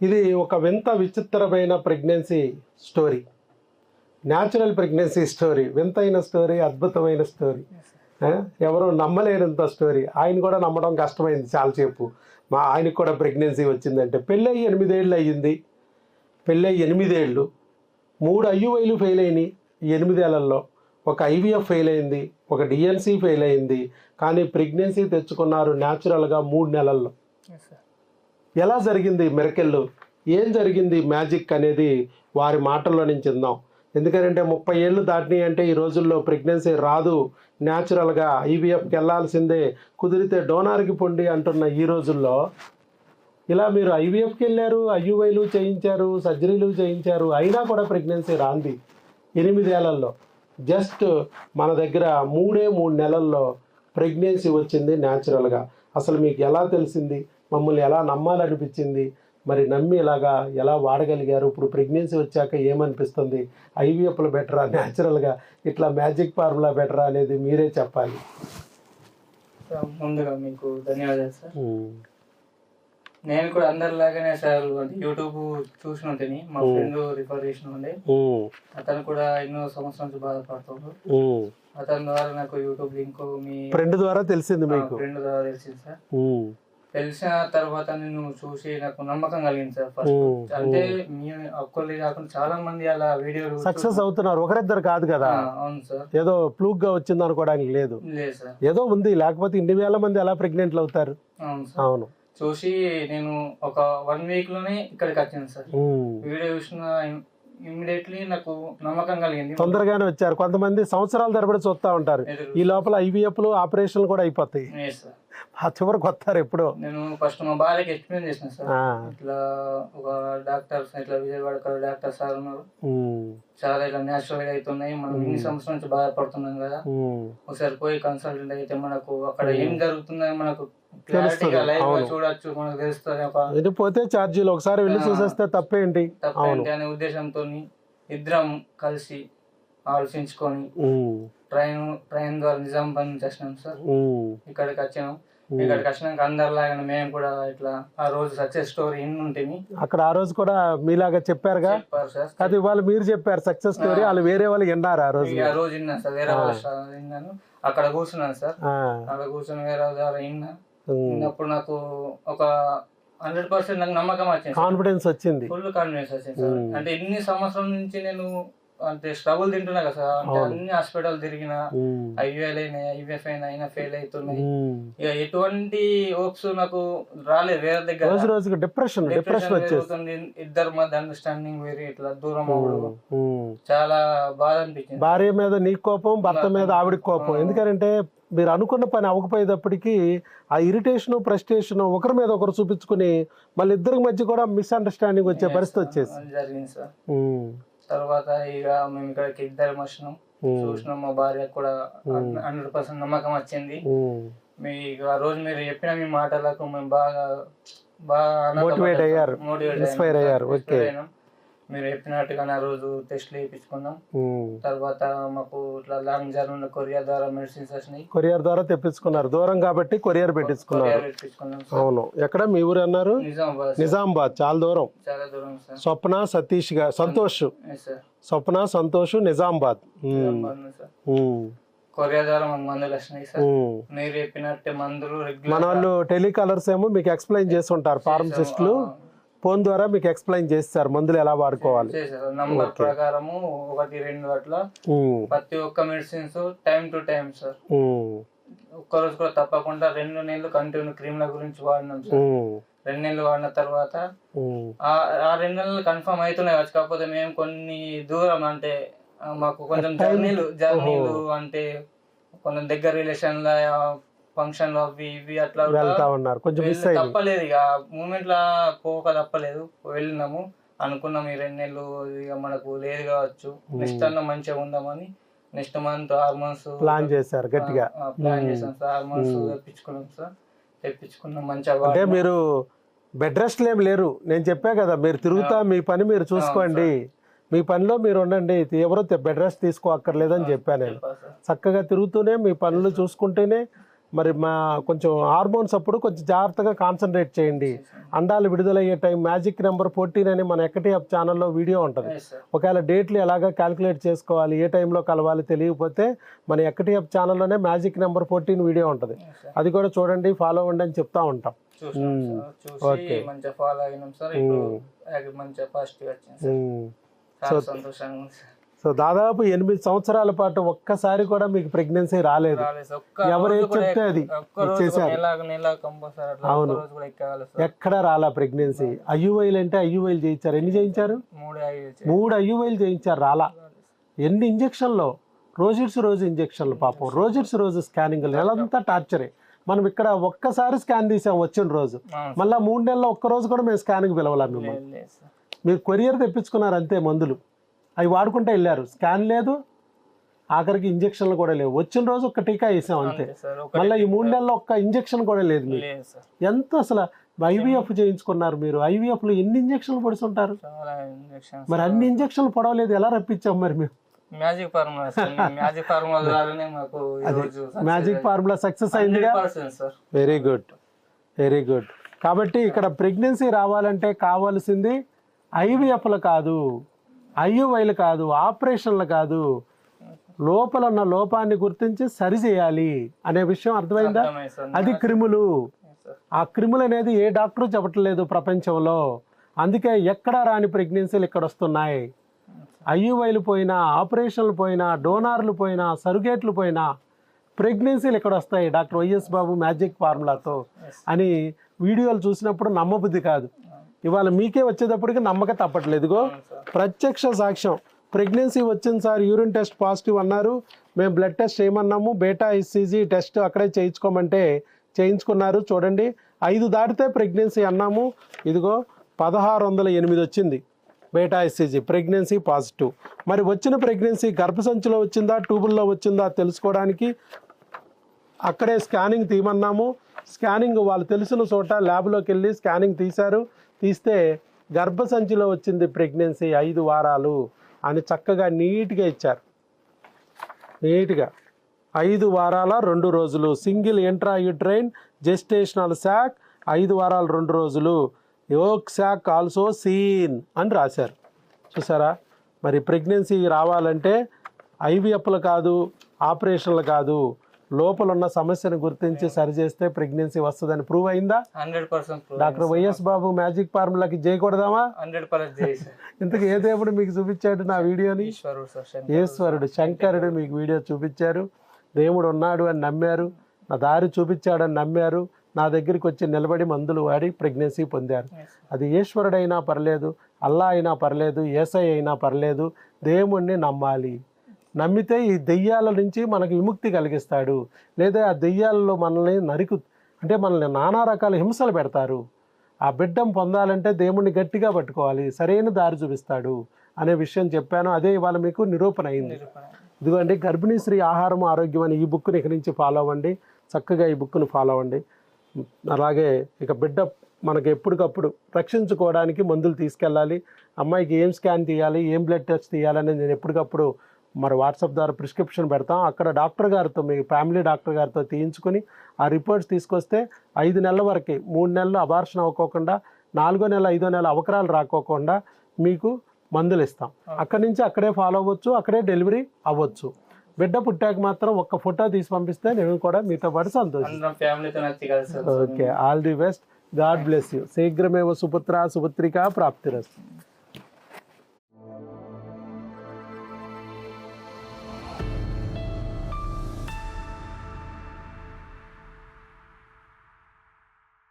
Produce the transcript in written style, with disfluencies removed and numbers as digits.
ఇది ఒక వింత విచిత్రమైన pregnancy story, natural pregnancy story, వింతైన స్టోరీ, అద్భుతమైన స్టోరీ, ఎవరు నమ్మలేనంత స్టోరీ. ఆయన కూడా నమ్మడం కష్టమైంది చాలాసేపు. ఆయనకు కూడా ప్రెగ్నెన్సీ వచ్చిందంటే పెళ్ళయి 8 ఏళ్ళు అయ్యింది. పెళ్ళయి 8 ఏళ్ళు, 3 IUIలు ఫెయిల్ అయినాయి 8 ఏళ్లలో. ఒక IVF ఫెయిల్ అయింది, ఒక DNC ఫెయిల్ అయింది. కానీ ప్రెగ్నెన్సీ తెచ్చుకున్నారు న్యాచురల్గా 3 నెలల్లో. ఎలా జరిగింది మిరకెళ్ళు, ఏం జరిగింది మ్యాజిక్ అనేది వారి మాటల్లో నుంచి విందాం. ఎందుకంటే 30 ఏళ్ళు దాటినాయి అంటే ఈ రోజుల్లో ప్రెగ్నెన్సీ రాదు, న్యాచురల్గా IVFకి వెళ్ళాల్సిందే, కుదిరితే డోనార్కి పొండి అంటున్న ఈ రోజుల్లో ఇలా మీరు IVFకి వెళ్ళారు, IUIలు చేయించారు, సర్జరీలు చేయించారు, అయినా కూడా ప్రెగ్నెన్సీ రాంది 8 ఏళ్లలో. జస్ట్ మన దగ్గర 3 నెలల్లో ప్రెగ్నెన్సీ వచ్చింది న్యాచురల్గా. అసలు మీకు ఎలా తెలిసింది, మమ్మల్ని ఎలా నమ్మాలనిపించింది, మరి నమ్మి ఇలాగా ఎలా వాడగలిగారు? ఇప్పుడు ప్రెగ్నెన్సీ వచ్చాక ఏమనిపిస్తుంది? IVFలు బెటరా, న్యాచురల్గా ఇట్లా మ్యాజిక్ ఫార్ములా బెటరా అనేది మీరే చెప్పాలి. ముందుగా మీకు ధన్యవాదాలు సార్. నేను కూడా అందరిలాగానే సార్ యూట్యూబ్ చూసిన ఉంటేని మా ఫ్రెండ్ రిఫర్ చేసిన ఉండే, అతను కూడా ఎన్నో సంవత్సరాల నుంచి బాధపడుతున్నాడు. అతని ద్వారా నాకు యూట్యూబ్ లింక్ మీ ఫ్రెండ్ ద్వారా తెలిసింది, మీకు ఫ్రెండ్ ద్వారా తెలిసింది సార్. తెలిసిన తర్వాత నేను చూసి నాకు నమ్మకం కలిగింది సార్. ఫస్ట్ అంటే మీ ఒక్కరి కాకుండా చాలా మంది అలా వీడియోలు సక్సెస్ అవుతున్నారు, ఒకరిద్దరు కాదు కదా. అవును సార్. ఏదో ఫ్లూక్ గా వచ్చింది అనుకోవడానికి లేదు సార్, ఏదో ఉంది, లేకపోతే 8,000 మంది ఎలా ప్రెగ్నెంట్లు అవుతారు? అవును. చూసి నేను ఒక 1 వీక్ లోనే ఇక్కడికి వచ్చాను సార్. వీడియో చూసిన ఇమ్మీడియట్లీ నాకు నమ్మకం కలిగింది. తొందరగానే వచ్చారు. కొంతమంది సంవత్సరాల తరబడి చూస్తూ ఉంటారు, ఈ లోపల IVFలు ఆపరేషన్లు కూడా అయిపోతాయి, ఆ చివరికి వస్తారు ఎప్పుడో. నేను ఫస్ట్ మా భార్యకి ఎక్స్ప్లెయిన్ చేసిన సార్, ఇట్లా ఒక డాక్టర్స్ ఇట్లా విజయవాడ డాక్టర్ సార్ ఉన్నారు, చాలా ఇట్లా న్యాచురల్ గా అవుతున్నాయి, మనం ఇన్ని సంవత్సరాల నుంచి బాధపడుతున్నాం కదా, ఒకసారి పోయి కన్సల్టెంట్ అయితే మనకు అక్కడ ఏం జరుగుతుందని మనకు క్లారిటీగా లైవ్ గా చూడొచ్చు, మనకు తెలుస్తుంది. పోతే ఛార్జీలు ఒకసారి వెళ్ళి చూసేస్తే తప్పేంటి అనే ఉద్దేశంతో ఇద్దరం కలిసి ఆలోచించుకొని ట్రైన్ ద్వారా నిజామాబాద్ నుంచి వచ్చినాం సార్. ఇక్కడికి వచ్చినాం. ఇక్కడికి వచ్చినాక అందరిలాగా మేము కూడా ఇట్లా ఆ రోజు సక్సెస్ స్టోరీ ఇన్ని ఉంటుంది అక్కడ. ఆ రోజు కూడా మీలాగా చెప్పారుగా, అది వాళ్ళు మీరు చెప్పారు సక్సెస్ స్టోరీ, వాళ్ళు వేరే వాళ్ళు విన్నారు. ఆ రోజు విన్నాను సార్, వేరే వాళ్ళు విన్నాను. అక్కడ కూర్చున్నాను సార్, అక్కడ కూర్చొని వేరే ద్వారా విన్నప్పుడు నాకు ఒక 100% నాకు నమ్మకం వచ్చింది, కాన్ఫిడెన్స్ వచ్చింది, ఫుల్ కాన్ఫిడెన్స్ వచ్చింది సార్. అంటే ఇన్ని సంవత్సరాల నుంచి నేను అంటే స్ట్రగుల్ తింటున్నా కదా సార్, అంటే అన్ని హాస్పిటల్ తిరిగిన, IVL అయినా IVF అయినా ఫెయిల్ అవుతున్నాయి. ఇక ఎటువంటి హోప్స్ నాకు రాలేదు. వేరే దగ్గర డిప్రెషన్ అవుతుంది, ఇద్దరు మధ్య అండర్స్టాండింగ్ వేరే ఇట్లా దూరం అవ్వడం చాలా బాధ అనిపించింది. భార్య మీద నీ కోపం, భర్త మీద ఆవిడ కోపం. ఎందుకంటే మీరు అనుకున్న పని అవ్వకపోయేటప్పటికీ ఆ ఇరిటేషన్, ఫ్రస్ట్రేషన్ ఒకరి మీద ఒకరు చూపించుకుని మళ్ళీ ఇద్దరికి మధ్య కూడా మిస్అండర్స్టాండింగ్ వచ్చే పరిస్థితి వచ్చేసి జరిగింది సార్. తర్వాత ఇక మేము ఇక్కడికి ఇద్దరం వచ్చినాం, చూసినాం. మా భార్య కూడా 100% నమ్మకం వచ్చింది. మీకు ఆ రోజు మీరు చెప్పిన మీ మాటలకు మేము బాగా మోటివేట్ అయ్యారు, ఇన్స్పైర్ అయ్యారు. ఓకే, మీరు చెప్పినట్టుగా ఆ రోజు టెస్ట్లు వేయించుకున్నాం. తర్వాత మాకు ఇట్లా లాంగ్ జర్నీ కొరియర్ ద్వారా మెడిసిన్స్ వచ్చినాయి. కొరియర్ ద్వారా తెప్పించుకున్నారు, దూరం కాబట్టి కొరియర్ పెట్టించుకున్నారు. అవును. ఎక్కడ మీ ఊరు అన్నారు? నిజామాబాద్. చాలా దూరం. స్వప్న, సతీష్ సంతోష్, స్వప్న సంతోష్ నిజామాబాద్. కొరియర్ ద్వారా మాకు మందులు వచ్చినాయి సార్. మీరు చెప్పినట్టే మందులు మన వాళ్ళు టెలికాలర్స్ ఏమో మీకు ఎక్స్ప్లెయిన్ చేసి ఉంటారు, ఫార్మసిస్టులు ఫోన్ ద్వారా మీకు ఎక్స్ప్లెయిన్ చేస్తారు మందులు ఎలా వాడుకోవాలి. నంబర్ ప్రకారము 1-2 అట్లా ప్రతి ఒక్క medicines time to time sir. ఒక్కరోజు కూడా తప్పకుండా 2 నెలలు కంటిన్యూ క్రీమ్ల గురించి వాడినాం సార్. 2 నెలలు వాడిన తర్వాత ఆ 2 నెలలు కన్ఫర్మ్ అవుతున్నాయి. కాకపోతే మేము కొన్ని దూరం అంటే మాకు కొంచెం జర్నీలు అంటే కొంచెం దగ్గర రిలేషన్ ఫంక్షన్ లో ఇవి అట్లా తప్పలేదు. ఇక మూమెంట్ లా పోక తప్పలేదు, వెళ్ళినాము. అనుకున్నాం ఈ 2 నెలలు ఇక మనకు లేదు కావచ్చు, నెక్స్ట్ అన్న మంచిగా ఉందామని నెక్స్ట్ మంత్ హార్మోన్స్ ప్లాన్ చేశారు, గట్టిగా ప్లాన్ చేసాం సార్. హార్మోన్స్ తెప్పించుకున్నాం సార్, తెప్పించుకున్నాం మంచిగా. అంటే మీరు బెడ్ రెస్ట్ ఏం లేరు, నేను చెప్పా కదా, మీరు తిరుగుతా మీ పని మీరు చూసుకోండి, మీ పనిలో మీరు ఉండండి, ఎవరో బెడ్ రెస్ట్ తీసుకో అక్కర్లేదని చెప్పాను నేను. చక్కగా తిరుగుతూనే మీ పనులు చూసుకుంటూనే మరి మా కొంచెం హార్మోన్స్ అప్పుడు కొంచెం జాగ్రత్తగా కాన్సన్ట్రేట్ చేయండి. అండాలు విడుదలయ్యే టైం మ్యాజిక్ నెంబర్ 14 అని మన ఎక్కటి యాప్ ఛానల్లో వీడియో ఉంటుంది. ఒకవేళ డేట్లు ఎలాగ క్యాలిక్యులేట్ చేసుకోవాలి, ఏ టైంలో కలవాలి తెలియకపోతే మన ఎక్కటి యాప్ ఛానల్లోనే మ్యాజిక్ నెంబర్ 14 వీడియో ఉంటుంది. అది కూడా చూడండి, ఫాలో అవ్వండి అని చెప్తా ఉంటాం. ఓకే, మంచిగా ఫాలో అయినాం సార్. ఇప్పుడు మంచిగా పాజిటివ్ వచ్చింది సార్. చాలా సంతోషంగా ఉంది సార్. సో దాదాపు 8 సంవత్సరాల పాటు ఒక్కసారి కూడా మీకు ప్రెగ్నెన్సీ రాలేదు. ఎవరు చెప్తే అది చేశారు. అవును, ఎక్కడ రాలా ప్రెగ్నెన్సీ. ఐయుఐలు అంటే ఐయుఐలు చేయించారు. ఎన్ని చేయించారు? 3 ఐయుఐలు చేయించారు, రాలా. ఎన్ని ఇంజక్షన్లు, రోజు ఇంజక్షన్లు. పాపం రోజు స్కానింగ్, నెలంతా టార్చరే. మనం ఇక్కడ ఒక్కసారి స్కాన్ తీసాం వచ్చిన రోజు, మళ్ళీ 3 నెలల్లో ఒక్క రోజు కూడా మేము స్కాన్కి పిలవాలా మిమ్మల్ని. మీరు కొరియర్ తెప్పించుకున్నారు అంతే, మందులు అవి వాడుకుంటే వెళ్ళారు. స్కాన్ లేదు, ఆఖరికి ఇంజక్షన్లు కూడా లేవు. వచ్చిన రోజు ఒక్క టీకా వేసాం అంతే. మళ్ళీ ఈ 3 నెలల్లో ఒక్క ఇంజక్షన్ కూడా లేదు మీకు. ఎంత అసలు ఐవీఎఫ్ చేయించుకున్నారు మీరు. ఐవీఎఫ్లో ఎన్ని ఇంజక్షన్లు పొడుచుంటారు? మరి అన్ని ఇంజక్షన్లు పొడవలేదు, ఎలా రప్పించాం మరి మేము? మ్యాజిక్ ఫార్ములా సక్సెస్ అయిందిగా. Very good. కాబట్టి ఇక్కడ ప్రెగ్నెన్సీ రావాలంటే కావాల్సింది ఐవీఎఫ్లు కాదు, ఐయుఐలు కాదు, ఆపరేషన్లు కాదు, లోపల ఉన్న లోపాన్ని గుర్తించి సరి చేయాలి అనే విషయం అర్థమైందా? అది క్రిములు. ఆ క్రిములు అనేది ఏ డాక్టరు చెప్పట్లేదు ప్రపంచంలో. అందుకే ఎక్కడా రాని ప్రెగ్నెన్సీలు ఇక్కడ వస్తున్నాయి. ఐయుఐలు పోయినా, ఆపరేషన్లు పోయినా, డోనార్లు పోయినా, సరుగేట్లు పోయినా ప్రెగ్నెన్సీలు ఇక్కడ వస్తాయి డాక్టర్ వైఎస్ బాబు మ్యాజిక్ ఫార్ములాతో అని వీడియోలు చూసినప్పుడు నమ్మబుద్ధి కాదు. ఇవాళ మీకే వచ్చేటప్పటికి నమ్మక తప్పట్లేదు. ఇదిగో ప్రత్యక్ష సాక్ష్యం. ప్రెగ్నెన్సీ వచ్చింది సార్, యూరిన్ టెస్ట్ పాజిటివ్ అన్నారు, మేము బ్లడ్ టెస్ట్ చేయమన్నాము, బీటా హెచ్సిజీ టెస్ట్ అక్కడే చేయించుకోమంటే చేయించుకున్నారు. చూడండి, 5 దాటితే ప్రెగ్నెన్సీ అన్నాము. ఇదిగో 1608 వచ్చింది బీటా హెచ్సిజీ, ప్రెగ్నెన్సీ పాజిటివ్. మరి వచ్చిన ప్రెగ్నెన్సీ గర్భసంచిలో వచ్చిందా, ట్యూబుల్లో వచ్చిందా తెలుసుకోవడానికి అక్కడే స్కానింగ్ తీయమన్నాము. స్కానింగ్ వాళ్ళు తెలిసిన చోట ల్యాబ్లోకి వెళ్ళి స్కానింగ్ తీశారు. తీస్తే గర్భసంచిలో వచ్చింది ప్రెగ్నెన్సీ 5 వారాలు అని చక్కగా నీట్గా ఇచ్చారు. నీట్గా 5 వారాల 2 రోజులు, సింగిల్ ఇంట్రాయూట్రైన్ జెస్టేషనల్ శాక్ 5 వారాలు 2 రోజులు, యోక్ శాక్ ఆల్సో సీన్ అని రాశారు. చూసారా? మరి ప్రెగ్నెన్సీ రావాలంటే ఐవీఎఫ్లు కాదు, ఆపరేషన్లు కాదు, లోపల ఉన్న సమస్యను గుర్తించి సరిచేస్తే ప్రెగ్నెన్సీ వస్తుందని ప్రూవ్ అయిందా? 100% డాక్టర్ వైఎస్ బాబు మ్యాజిక్ ఫార్ములాకి జై కొడదామా? 100% ఇంతకు ఏ దేవుడు మీకు చూపించాడు నా వీడియోని? ఈశ్వరుడు, శంకరుడు మీకు వీడియో చూపించారు. దేవుడు ఉన్నాడు అని నమ్మారు, నా దారి చూపించాడని నమ్మారు, నా దగ్గరికి వచ్చి నిలబడి మందులు వాడి ప్రెగ్నెన్సీ పొందారు. అది ఈశ్వరుడైనా పర్లేదు, అల్లా అయినా పర్లేదు, యేసై అయినా పర్లేదు, దేవుణ్ణి నమ్మాలి. నమ్మితే ఈ దెయ్యాల నుంచి మనకు విముక్తి కలిగిస్తాడు. లేదా ఆ దెయ్యాలలో మనల్ని మనల్ని నానా రకాల హింసలు పెడతారు. ఆ బిడ్డం పొందాలంటే దేవుణ్ణి గట్టిగా పట్టుకోవాలి, సరైన దారి చూపిస్తాడు అనే విషయం చెప్పాను. అదే ఇవాళ మీకు నిరూపణ అయింది. ఇదిగోండి, గర్భిణీ స్త్రీ ఆహారం ఆరోగ్యం అని ఈ బుక్ని ఇక్కడి నుంచి ఫాలో అవ్వండి. చక్కగా ఈ బుక్ను ఫాలో అవ్వండి. అలాగే ఇక బిడ్డ మనకి ఎప్పటికప్పుడు రక్షించుకోవడానికి మందులు తీసుకెళ్ళాలి. అమ్మాయికి ఏం స్కాన్ తీయాలి, ఏం బ్లడ్ టెస్ట్ తీయాలని నేను ఎప్పటికప్పుడు మరి వాట్సాప్ ద్వారా ప్రిస్క్రిప్షన్ పెడతాం. అక్కడ డాక్టర్ గారితో, మీ ఫ్యామిలీ డాక్టర్ గారితో తీయించుకుని ఆ రిపోర్ట్స్ తీసుకొస్తే 5 నెలల వరకు, 3 నెలలు అబార్షన్ అవ్వకోకుండా, 4వ నెల 5వ నెల అవకరాలు రాకోకుండా మీకు మందులు ఇస్తాం. అక్కడి నుంచి అక్కడే ఫాలో అవ్వచ్చు, అక్కడే డెలివరీ అవ్వచ్చు. బిడ్డ పుట్టాక మాత్రం ఒక్క ఫోటో తీసి పంపిస్తే నేను కూడా మీతో పాటు సంతోషం. Okay, all the best. God bless you. శీఘ్రమేవ సుపుత్ర సుపుత్రికా ప్రాప్తిరస్తు.